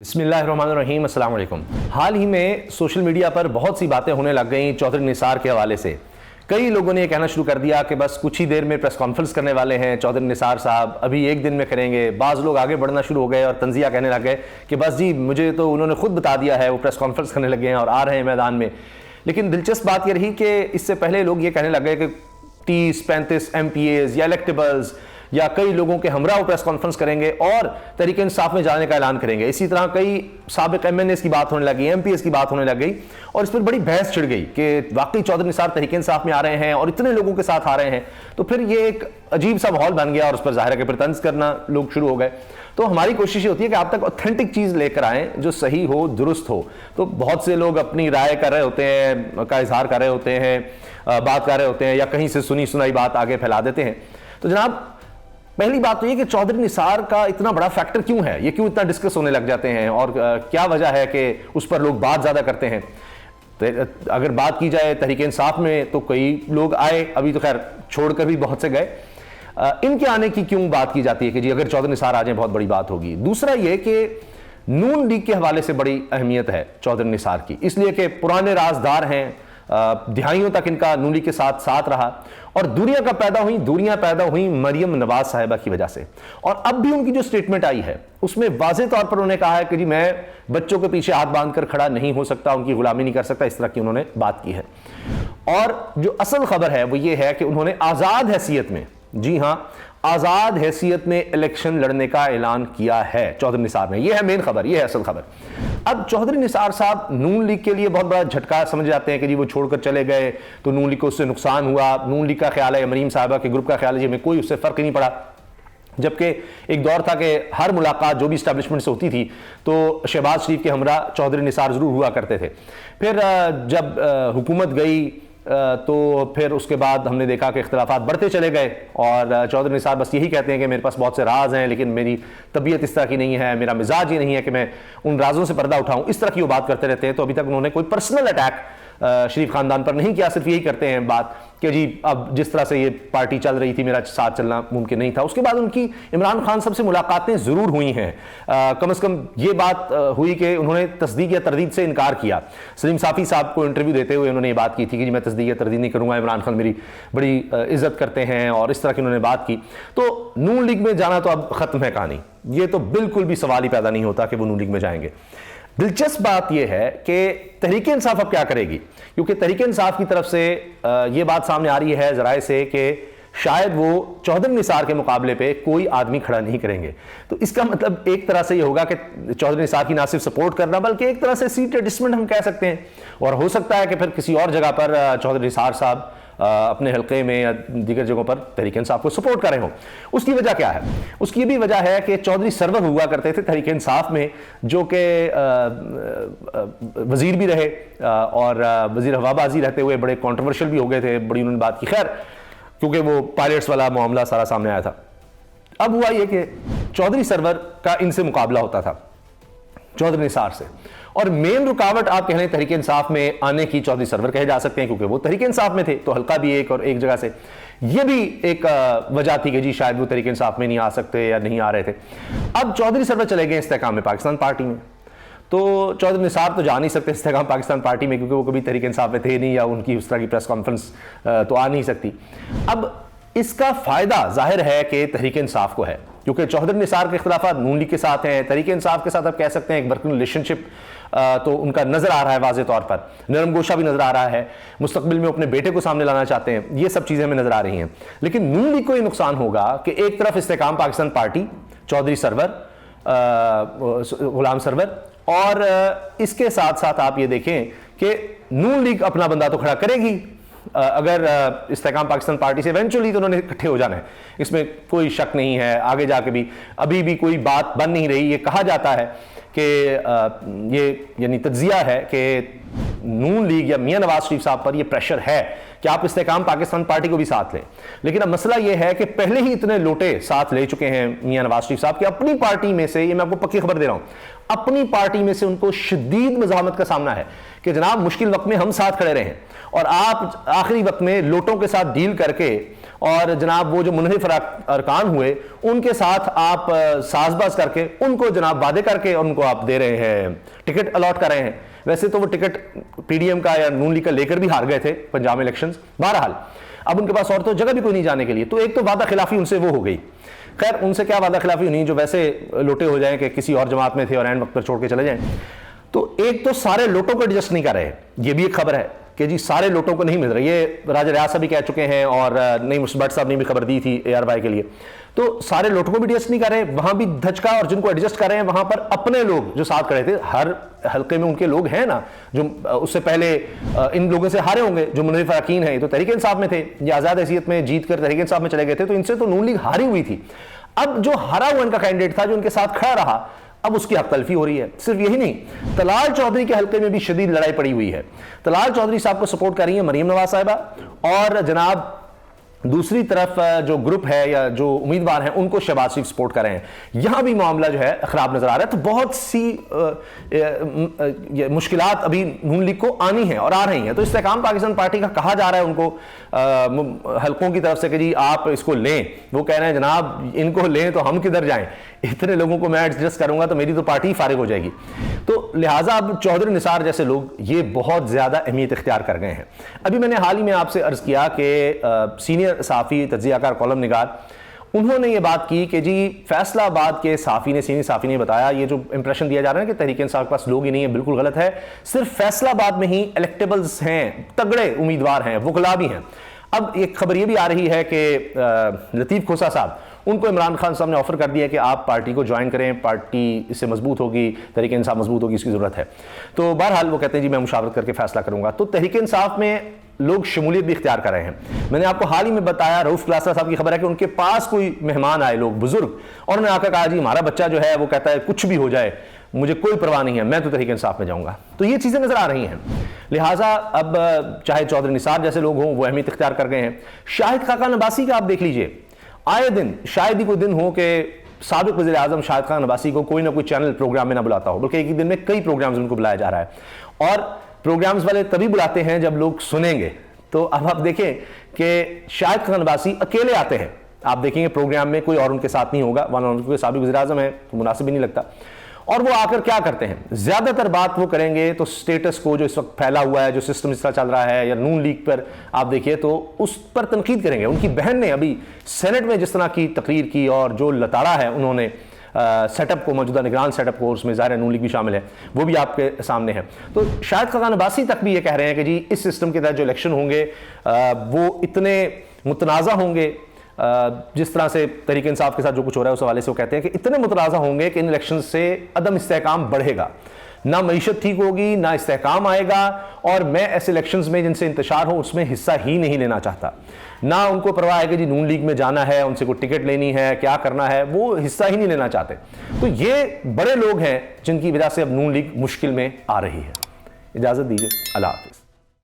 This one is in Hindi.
बिस्मिल्लाहिर्रहमानिर्रहीम, अस्सलाम वालेकुम। हाल ही में सोशल मीडिया पर बहुत सी बातें होने लग गई चौधरी निसार के हवाले से। कई लोगों ने यह कहना शुरू कर दिया कि बस कुछ ही देर में प्रेस कॉन्फ्रेंस करने वाले हैं चौधरी निसार साहब, अभी एक दिन में करेंगे। बाज़ लोग आगे बढ़ना शुरू हो गए और तंजिया कहने लग गए कि बस जी मुझे तो उन्होंने खुद बता दिया है, वो प्रेस कॉन्फ्रेंस करने लगे हैं और आ रहे हैं मैदान में। लेकिन दिलचस्प बात यह रही कि इससे पहले लोग ये कहने लग गए कि 30-35 MPAs या इलेक्टेबल्स या कई लोगों के हमरा वो प्रेस कॉन्फ्रेंस करेंगे और तहरीक इंसाफ में जाने का ऐलान करेंगे। इसी तरह कई साबिक MNAs की बात होने लगी, MPAs की बात होने लग गई और इस पर बड़ी बहस छिड़ गई कि वाकई चौधरी निसार तहरीक इंसाफ में आ रहे हैं और इतने लोगों के साथ आ रहे हैं। तो फिर ये एक अजीब सा माहौल बन गया और उस पर जाहिर है कि फिर तंज करना लोग शुरू हो गए। तो हमारी कोशिश ये होती है कि आप तक ऑथेंटिक चीज़ लेकर आएँ जो सही हो, दुरुस्त हो। तो बहुत से लोग अपनी राय कर रहे होते हैं, का इजहार कर रहे होते हैं, बात कर रहे होते हैं या कहीं से सुनी सुनाई बात आगे फैला देते हैं। तो जनाब, पहली बात तो ये कि चौधरी निसार का इतना बड़ा फैक्टर क्यों है, ये क्यों इतना डिस्कस होने लग जाते हैं और क्या वजह है कि उस पर लोग बात ज़्यादा करते हैं। तो अगर बात की जाए तहरीक इंसाफ में तो कई लोग आए, अभी तो खैर छोड़कर भी बहुत से गए। इनके आने की क्यों बात की जाती है कि जी अगर चौधरी निसार आ जाए बहुत बड़ी बात होगी। दूसरा ये कि नून लीग के हवाले से बड़ी अहमियत है चौधरी निसार की, इसलिए कि पुराने राजदार हैं, दिहाइयों तक इनका नून लीग के साथ साथ रहा और दूरियां पैदा हुई मरियम नवाज साहिबा की वजह से। और अब भी उनकी जो स्टेटमेंट आई है उसमें वाज़े तौर पर उन्होंने कहा है कि जी मैं बच्चों के पीछे हाथ बांधकर खड़ा नहीं हो सकता, उनकी गुलामी नहीं कर सकता, इस तरह की उन्होंने बात की है। और जो असल खबर है वो ये है कि उन्होंने आज़ाद हैसियत में, जी हां, आज़ाद हैसियत में इलेक्शन लड़ने का ऐलान किया है चौधरी निसार ने। यह है मेन खबर, यह है असल खबर। अब चौधरी निसार साहब नून लीग के लिए बहुत बड़ा झटका समझ जाते हैं कि जी वो छोड़कर चले गए तो नून लीग को उससे नुकसान हुआ। नून लीग का ख्याल है, मरीम साहबा के ग्रुप का ख्याल है जी हमें कोई उससे फर्क नहीं पड़ा। जबकि एक दौर था कि हर मुलाकात जो भी इस्टेब्लिशमेंट से होती थी तो शहबाज शरीफ के हमरा चौधरी निसार जरूर हुआ करते थे। फिर जब हुकूमत गई तो फिर उसके बाद हमने देखा कि इख्तिलाफात बढ़ते चले गए और चौधरी निसार बस यही कहते हैं कि मेरे पास बहुत से राज हैं लेकिन मेरी तबीयत इस तरह की नहीं है, मेरा मिजाज ये नहीं है कि मैं उन राजों से पर्दा उठाऊं, इस तरह की वो बात करते रहते हैं। तो अभी तक उन्होंने कोई पर्सनल अटैक शरीफ खानदान पर नहीं किया, सिर्फ यही करते हैं बात कि जी अब जिस तरह से ये पार्टी चल रही थी मेरा साथ चलना मुमकिन नहीं था। उसके बाद उनकी इमरान खान साहब से मुलाकातें ज़रूर हुई हैं, कम से कम ये बात हुई कि उन्होंने तस्दीक या तरदीद से इनकार किया। सलीम साफ़ी साहब को इंटरव्यू देते हुए उन्होंने ये बात की थी कि जी मैं तस्दीक या तरदीद नहीं करूँगा, इमरान खान मेरी बड़ी इज्जत करते हैं और इस तरह की उन्होंने बात की। तो नून लीग में जाना तो अब ख़त्म है कहानी, ये तो बिल्कुल भी सवाल ही पैदा नहीं होता कि वो नून लीग में जाएंगे। दिलचस्प बात यह है कि तहरीक इंसाफ अब क्या करेगी, क्योंकि तहरीक इंसाफ की तरफ से यह बात सामने आ रही है ज़राए से कि शायद वो चौधरी निसार के मुकाबले पे कोई आदमी खड़ा नहीं करेंगे। तो इसका मतलब एक तरह से ये होगा कि चौधरी निसार की ना सिर्फ सपोर्ट करना बल्कि एक तरह से सीट एडजस्टमेंट हम कह सकते हैं। और हो सकता है कि फिर किसी और जगह पर चौधरी निसार साहब अपने हल्के में या दीगर जगहों पर तहरीक इंसाफ को सपोर्ट कर रहे हों। उसकी वजह क्या है? उसकी ये भी वजह है कि चौधरी सरवर हुआ करते थे तहरीक इंसाफ में, जो कि वजीर भी रहे और वजीर हवाबाजी रहते हुए बड़े कंट्रोवर्शियल भी हो गए थे, बड़ी उन्होंने बात की। खैर, क्योंकि वो पायलट्स वाला मामला सारा सामने आया था। अब हुआ ये कि चौधरी सरवर का इनसे मुकाबला होता था चौधरी निसार से, और मेन रुकावट आप कह लें तहरीक इंसाफ में आने की चौधरी सरवर कहे जा सकते हैं, क्योंकि वो तहरीक इंसाफ में थे तो हल्का भी एक और एक जगह से ये भी एक वजह थी कि जी शायद वो तहरीक इंसाफ में नहीं आ सकते या नहीं आ रहे थे। अब चौधरी सरवर चले गए इस्तेहकाम में पाकिस्तान पार्टी में, तो चौधरी निसार तो जा नहीं सकते इस्तेहकाम पाकिस्तान पार्टी में, क्योंकि वो कभी तहरीक इंसाफ में थे नहीं या उनकी उस तरह की प्रेस कॉन्फ्रेंस तो आ नहीं सकती। अब इसका फायदा जाहिर है कि तहरीक इंसाफ को है, क्योंकि चौधरी निसार के खिलाफ नून लीग के साथ हैं, तहरीक इंसाफ के साथ आप कह सकते हैं एक वर्किंग रिलेशनशिप तो उनका नजर आ रहा है वाज़े तौर पर, नरम गोशा भी नजर आ रहा है, मुस्तकबिल में अपने बेटे को सामने लाना चाहते हैं, ये सब चीजें हमें नजर आ रही हैं। लेकिन नून लीग को ये नुकसान होगा कि एक तरफ इस्तेहकाम पाकिस्तान पार्टी, चौधरी सरवर, गुलाम सरवर, और इसके साथ साथ आप ये देखें कि नून लीग अपना बंदा तो खड़ा करेगी अगर इस्तेहकाम पाकिस्तान पार्टी से इवेंचुअली तो उन्होंने इकट्ठे हो जाना है, इसमें कोई शक नहीं है। आगे जाके भी अभी भी कोई बात बन नहीं रही। ये कहा जाता है कि ये यानी तज्जिया है कि नून लीग या मियां नवाज शरीफ साहब पर ये प्रेशर है कि आप इस्तेहकाम पाकिस्तान पार्टी को भी साथ लें। लेकिन अब मसला ये है कि पहले ही इतने लोटे साथ ले चुके हैं मियां नवाज शरीफ साहब कि अपनी पार्टी में से, ये मैं आपको पक्की खबर दे रहा हूं, अपनी पार्टी में से उनको शदीद मज़ाहमत का सामना है कि जनाब मुश्किल वक्त में हम साथ खड़े रहें और आप आखिरी वक्त में लोटों के साथ डील करके और जनाब वो जो मुनहरिफ अरकान हुए उनके साथ आप साजबाज करके उनको जनाब वादे करके और उनको आप दे रहे हैं, टिकट अलॉट कर रहे हैं। वैसे तो वो टिकट पीडीएम का या नून लीग का लेकर भी हार गए थे पंजाब में इलेक्शंस। बहरहाल अब उनके पास और तो जगह भी कोई नहीं जाने के लिए, तो एक तो वादा खिलाफी उनसे वो हो गई। खैर उनसे क्या वादा खिलाफी नहीं, जो वैसे लोटे हो जाएं कि किसी और जमात में थे और एंड वक्त पर छोड़ के चले जाएं। तो एक तो सारे लोटों को एडजस्ट नहीं कर रहे, ये भी एक खबर है कि जी सारे लोटों को नहीं मिल रही। ये राजा रियाज साहब भी कह चुके हैं और नईम भट्ट साहब ने भी खबर दी थी ARY के लिए। तो सारे लोटों को भी एडजस्ट नहीं कर रहे, वहां भी धचका, और जिनको एडजस्ट कर रहे हैं वहां पर अपने लोग जो साथ खड़े थे, हर हल्के में उनके लोग हैं ना जो उससे पहले इन लोगों से हारे होंगे, जो मुनहरिफ अरकान हैं, तो तहरीक इंसाफ में थे, ये आजाद हैसियत में जीत कर तहरीक इंसाफ में चले गए थे, तो इनसे तो नून लीग हारी हुई थी। अब जो हारा हुआ इनका कैंडिडेट था जो उनके साथ खड़ा रहा, अब उसकी हक तलफी हो रही है। सिर्फ यही नहीं, तलाल चौधरी के हल्के में भी शदीद लड़ाई पड़ी हुई है। तलाल चौधरी साहब को सपोर्ट कर रही है मरियम नवाज साहिबा, और जनाब दूसरी तरफ जो ग्रुप है या जो उम्मीदवार हैं उनको शहबाज शरीफ सपोर्ट कर रहे हैं। यहां भी मामला जो है खराब नजर आ रहा है। तो बहुत सी मुश्किलात अभी नून लीग को आनी है और आ रही हैं। तो इस्तेहकाम पाकिस्तान पार्टी का कहा जा रहा है उनको हल्कों की तरफ से कि जी आप इसको लें, वो कह रहे हैं जनाब इनको लें तो हम किधर जाएं, इतने लोगों को मैं एडजस्ट करूंगा तो मेरी तो पार्टी फारिग हो जाएगी। तो लिहाजा अब चौधरी निसार जैसे लोग ये बहुत ज्यादा अहमियत इख्तियार कर गए हैं। अभी मैंने हाल ही में आपसे अर्ज किया कि सीनियर सहाफ़ी तज्ज़ियाकार कॉलम निगार उन्होंने ये बात की कि जी फैसलाबाद के सहाफ़ी ने, सीनियर सहाफ़ी ने बताया, ये जो इंप्रेशन दिया जा रहा है कि तहरीक इंसाफ के पास लोग ही नहीं है, बिल्कुल गलत है। सिर्फ फैसलाबाद में ही इलेक्टेबल्स हैं, तगड़े उम्मीदवार हैं, वकला भी हैं। अब एक खबर ये भी आ रही है कि लतीफ़ खोसा साहब, उनको इमरान खान साहब ने ऑफर कर दिया कि आप पार्टी को ज्वाइन करें, पार्टी इससे मजबूत होगी, तहरीक इंसाफ मजबूत होगी, इसकी ज़रूरत है। तो बहरहाल वो कहते हैं जी मैं मुशावरत करके फैसला करूंगा। तो तहरीक इंसाफ में लोग शमूलियत भी इख्तियार कर रहे हैं। मैंने आपको हाल ही में बताया, रऊफ क्लासा साहब की खबर है कि उनके पास कोई मेहमान आए, लोग बुजुर्ग, और उन्होंने आकर कहा जी हमारा बच्चा जो है वो कहता है कुछ भी हो जाए मुझे कोई परवाह नहीं है, मैं तो तहरीक इंसाफ में जाऊंगा। तो ये चीज़ें नजर आ रही हैं। लिहाजा अब चाहे चौधरी निसार जैसे लोग हों वो अहमियत इख्तियार कर गए हैं। शाहिद खाकान अब्बासी का आप देख लीजिए, आए दिन शायद ही कोई दिन हो कि साबिक वज़ीर आज़म शाहिद खान अब्बासी को कोई ना कोई चैनल प्रोग्राम में ना बुलाता हो, बल्कि एक ही दिन में कई प्रोग्राम्स उनको बुलाया जा रहा है। और प्रोग्राम्स वाले तभी बुलाते हैं जब लोग सुनेंगे। तो अब आप देखें कि शाहिद खान अब्बासी अकेले आते हैं, आप देखेंगे प्रोग्राम में कोई और उनके साथ नहीं होगा, वरना साबिक वज़ीर आज़म है तो मुनासिब ही नहीं लगता। और वो आकर क्या करते हैं, ज्यादातर बात वो करेंगे तो स्टेटस को जो इस वक्त फैला हुआ है, जो सिस्टम इस तरह चल रहा है, या नून लीग पर आप देखिए तो उस पर तनकीद करेंगे। उनकी बहन ने अभी सेनेट में जिस तरह की तकरीर की और जो लताड़ा है उन्होंने सेटअप को, मौजूदा निगरान सेटअप को, उसमें ज़ाहिर नून लीग भी शामिल है, वो भी आपके सामने है। तो शायद खाकान अब्बासी तक भी ये कह रहे हैं कि जी इस सिस्टम के तहत जो इलेक्शन होंगे वो इतने मुतनाज़ा होंगे, जिस तरह से तहरीक इंसाफ के साथ जो कुछ हो रहा है उस हवाले से वो कहते हैं कि इतने मुतनाज़ा होंगे कि इन इलेक्शन से अदम इस्तेहकाम बढ़ेगा, ना मईशत ठीक होगी, ना इस्तेहकाम आएगा। और मैं ऐसे इलेक्शंस में जिनसे इंतशार हो उसमें हिस्सा ही नहीं लेना चाहता। ना उनको परवाह है कि जी नून लीग में जाना है, उनसे कोई टिकट लेनी है, क्या करना है, वो हिस्सा ही नहीं लेना चाहते। तो ये बड़े लोग हैं जिनकी वजह से अब नून लीग मुश्किल में आ रही है। इजाज़त दीजिए, अल्लाह हाफ़िज़।